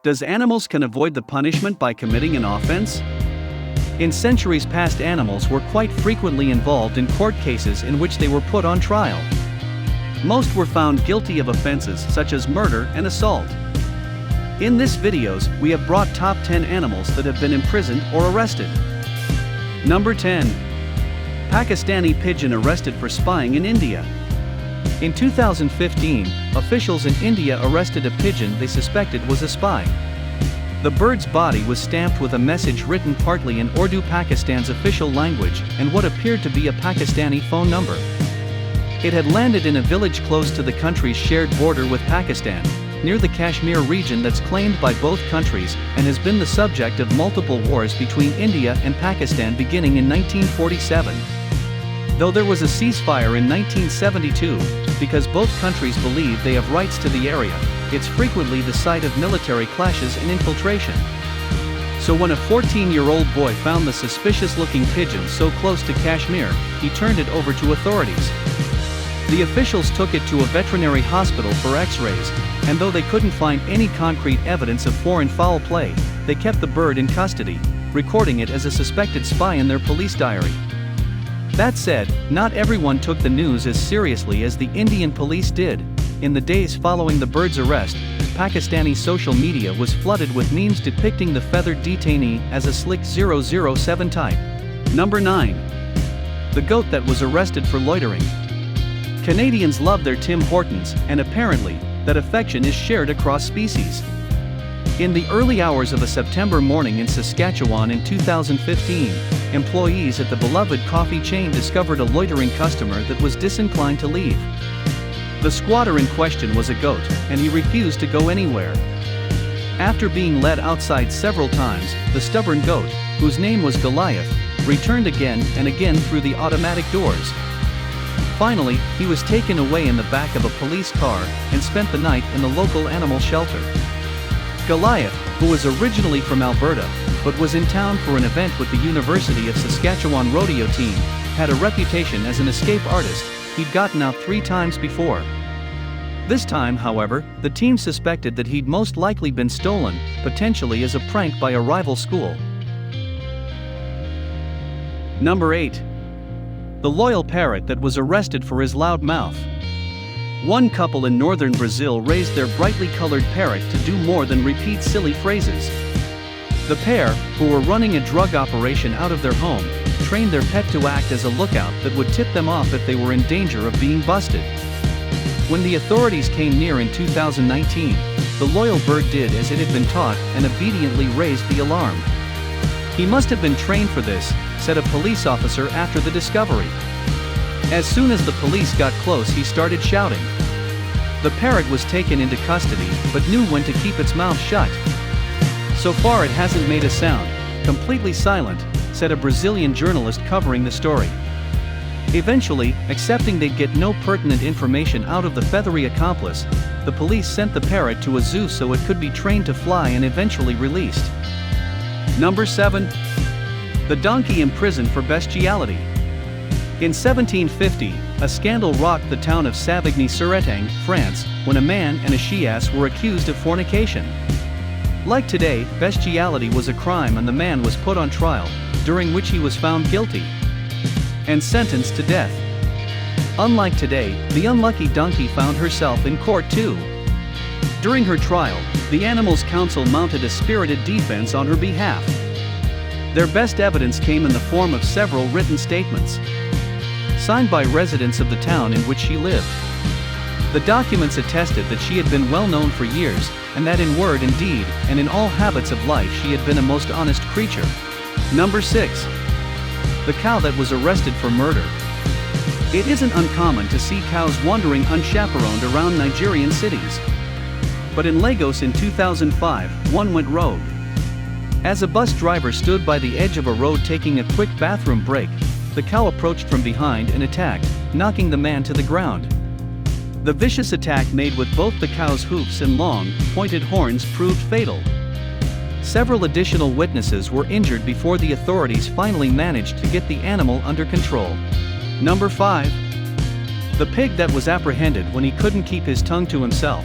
Does animals can avoid the punishment by committing an offense? In centuries past, animals were quite frequently involved in court cases in which they were put on trial. Most were found guilty of offenses such as murder and assault. In this videos, we have brought top 10 animals that have been imprisoned or arrested. Number 10. Pakistani pigeon arrested for spying in India. In 2015, officials in India arrested a pigeon they suspected was a spy. The bird's body was stamped with a message written partly in Urdu, Pakistan's official language, and what appeared to be a Pakistani phone number. It had landed in a village close to the country's shared border with Pakistan, near the Kashmir region that's claimed by both countries, and has been the subject of multiple wars between India and Pakistan beginning in 1947. Though there was a ceasefire in 1972, because both countries believe they have rights to the area, it's frequently the site of military clashes and infiltration. So when a 14-year-old boy found the suspicious-looking pigeon so close to Kashmir, he turned it over to authorities. The officials took it to a veterinary hospital for x-rays, and though they couldn't find any concrete evidence of foreign foul play, they kept the bird in custody, recording it as a suspected spy in their police diary. That said, not everyone took the news as seriously as the Indian police did. In the days following the bird's arrest, Pakistani social media was flooded with memes depicting the feathered detainee as a slick 007 type. Number 9. The goat that was arrested for loitering. Canadians love their Tim Hortons, and apparently, that affection is shared across species. In the early hours of a September morning in Saskatchewan in 2015, employees at the beloved coffee chain discovered a loitering customer that was disinclined to leave. The squatter in question was a goat, and he refused to go anywhere. After being led outside several times, the stubborn goat, whose name was Goliath, returned again and again through the automatic doors. Finally, he was taken away in the back of a police car and spent the night in the local animal shelter. Goliath, who was originally from Alberta, but was in town for an event with the University of Saskatchewan rodeo team, had a reputation as an escape artist. He'd gotten out 3 times before. This time, however, the team suspected that he'd most likely been stolen, potentially as a prank by a rival school. Number 8. The loyal parrot that was arrested for his loud mouth. One couple in northern Brazil raised their brightly colored parrot to do more than repeat silly phrases. The pair, who were running a drug operation out of their home, trained their pet to act as a lookout that would tip them off if they were in danger of being busted. When the authorities came near in 2019, the loyal bird did as it had been taught and obediently raised the alarm. He must have been trained for this, said a police officer after the discovery. As soon as the police got close, he started shouting. The parrot was taken into custody, but knew when to keep its mouth shut. So far it hasn't made a sound, completely silent, said a Brazilian journalist covering the story. Eventually, accepting they'd get no pertinent information out of the feathery accomplice, the police sent the parrot to a zoo so it could be trained to fly and eventually released. Number 7. The donkey imprisoned for bestiality. In 1750, a scandal rocked the town of Savigny-sur-Étang, France, when a man and a she-ass were accused of fornication. Like today, bestiality was a crime and the man was put on trial, during which he was found guilty and sentenced to death. Unlike today, the unlucky donkey found herself in court too. During her trial, the Animals Council mounted a spirited defense on her behalf. Their best evidence came in the form of several written statements, signed by residents of the town in which she lived. The documents attested that she had been well known for years, and that in word and deed, and in all habits of life she had been a most honest creature. Number 6. The cow that was arrested for murder. It isn't uncommon to see cows wandering unchaperoned around Nigerian cities. But in Lagos in 2005, one went rogue. As a bus driver stood by the edge of a road taking a quick bathroom break, the cow approached from behind and attacked, knocking the man to the ground. The vicious attack made with both the cow's hoofs and long, pointed horns proved fatal. Several additional witnesses were injured before the authorities finally managed to get the animal under control. Number 5. The pig that was apprehended when he couldn't keep his tongue to himself.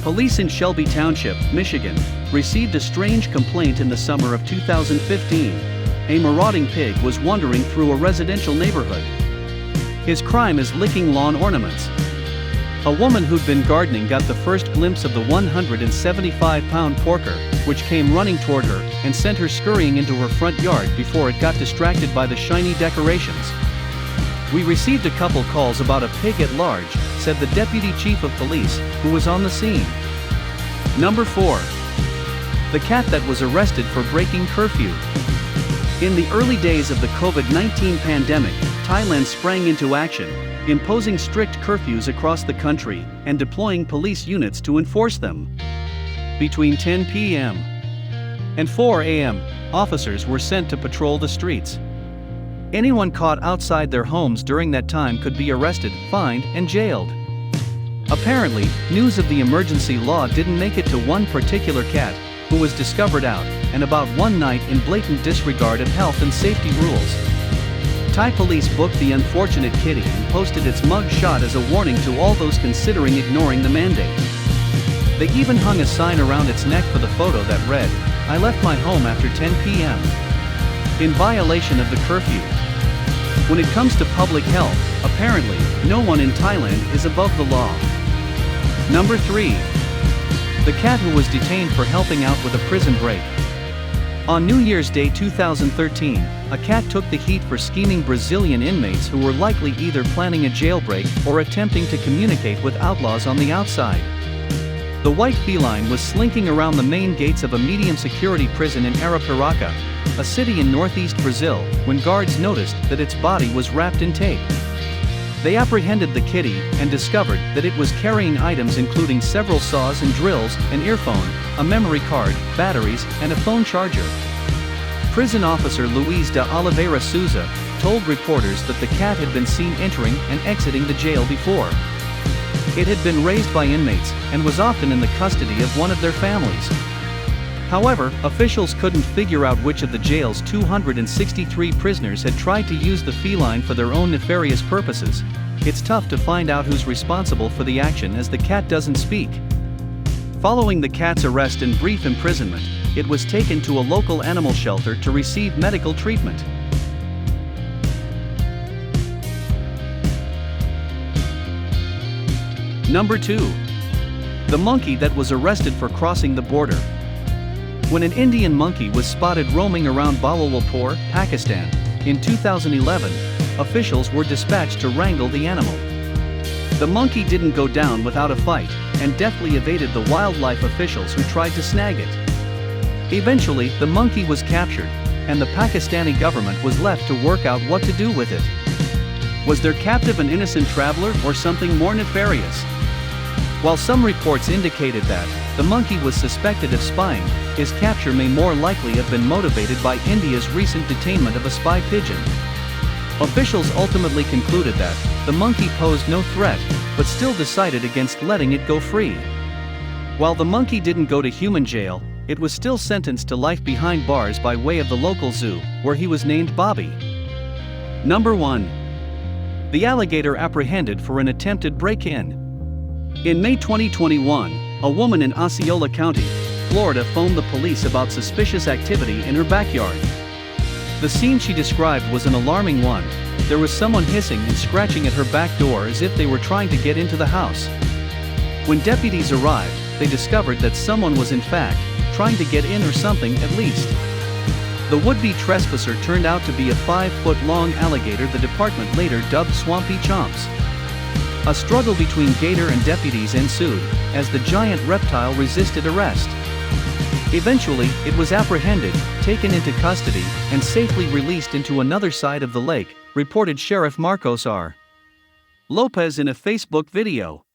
Police in Shelby Township, Michigan, received a strange complaint in the summer of 2015. A marauding pig was wandering through a residential neighborhood. His crime is licking lawn ornaments. A woman who'd been gardening got the first glimpse of the 175-pound porker, which came running toward her and sent her scurrying into her front yard before it got distracted by the shiny decorations. "We received a couple calls about a pig at large," said the deputy chief of police, who was on the scene. Number 4. The cat that was arrested for breaking curfew. In the early days of the COVID-19 pandemic, Thailand sprang into action, imposing strict curfews across the country and deploying police units to enforce them. Between 10 p.m. and 4 a.m., officers were sent to patrol the streets. Anyone caught outside their homes during that time could be arrested, fined, and jailed. Apparently, news of the emergency law didn't make it to one particular cat, who was discovered out and about one night in blatant disregard of health and safety rules. Thai police booked the unfortunate kitty and posted its mug shot as a warning to all those considering ignoring the mandate. They even hung a sign around its neck for the photo that read, "I left my home after 10 p.m." in violation of the curfew. When it comes to public health, apparently, no one in Thailand is above the law. Number 3. The cat who was detained for helping out with a prison break. On New Year's Day 2013, a cat took the heat for scheming Brazilian inmates who were likely either planning a jailbreak or attempting to communicate with outlaws on the outside. The white feline was slinking around the main gates of a medium-security prison in Arapiraca, a city in northeast Brazil, when guards noticed that its body was wrapped in tape. They apprehended the kitty and discovered that it was carrying items including several saws and drills, an earphone, a memory card, batteries, and a phone charger. Prison officer Luiz de Oliveira Souza told reporters that the cat had been seen entering and exiting the jail before. It had been raised by inmates and was often in the custody of one of their families. However, officials couldn't figure out which of the jail's 263 prisoners had tried to use the feline for their own nefarious purposes. It's tough to find out who's responsible for the action as the cat doesn't speak. Following the cat's arrest and brief imprisonment, it was taken to a local animal shelter to receive medical treatment. Number 2. The monkey that was arrested for crossing the border. When an Indian monkey was spotted roaming around Bahawalpur, Pakistan, in 2011, officials were dispatched to wrangle the animal. The monkey didn't go down without a fight, and deftly evaded the wildlife officials who tried to snag it. Eventually, the monkey was captured, and the Pakistani government was left to work out what to do with it. Was their captive an innocent traveler or something more nefarious? While some reports indicated that the monkey was suspected of spying, his capture may more likely have been motivated by India's recent detainment of a spy pigeon. Officials ultimately concluded that the monkey posed no threat, but still decided against letting it go free. While the monkey didn't go to human jail, it was still sentenced to life behind bars by way of the local zoo, where he was named Bobby. Number 1. The alligator apprehended for an attempted break-in. In May 2021, a woman in Osceola County, Florida phoned the police about suspicious activity in her backyard. The scene she described was an alarming one. There was someone hissing and scratching at her back door as if they were trying to get into the house. When deputies arrived, they discovered that someone was in fact trying to get in or something at least. The would-be trespasser turned out to be a 5-foot-long alligator the department later dubbed Swampy Chomps. A struggle between Gator and deputies ensued, as the giant reptile resisted arrest. Eventually, it was apprehended, taken into custody, and safely released into another side of the lake, reported Sheriff Marcos R. Lopez in a Facebook video.